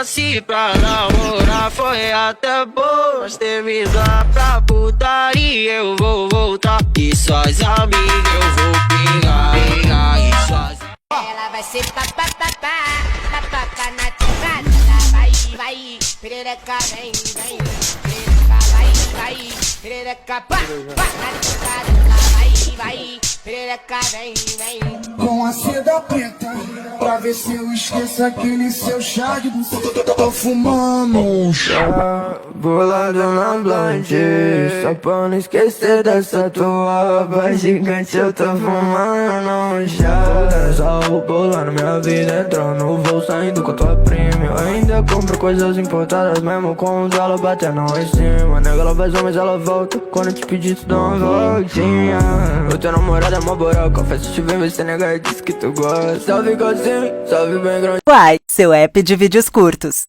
se pra namorar foi até bom. Mas teve lá pra putaria, eu vou voltar. E suas amigas eu vou pegar e suas... Ela vai ser papapá na quebrada. Vai, perereca vem, perereca vai, perereca pá, na quebrada. Vai, perereca vem. Com a seda preta, pra ver se eu esqueço aquele seu chá de buceta. Tô fumando um chá, bolado na blonde, só pra não esquecer dessa tua voz gigante. Eu tô fumando um chá, só o bolando minha vida, entrando no voo, saindo com tua prima. Eu ainda compro coisas importadas, mesmo com os ela batendo em cima. Nega, ela faz mas ela volta, quando eu te pedir tu dá uma voltinha. O teu namorado é mó boró, confesso se te vem você nega, diz que tu gosta. Só fica assim, só fica bem grande. Uai, seu app de vídeos curtos.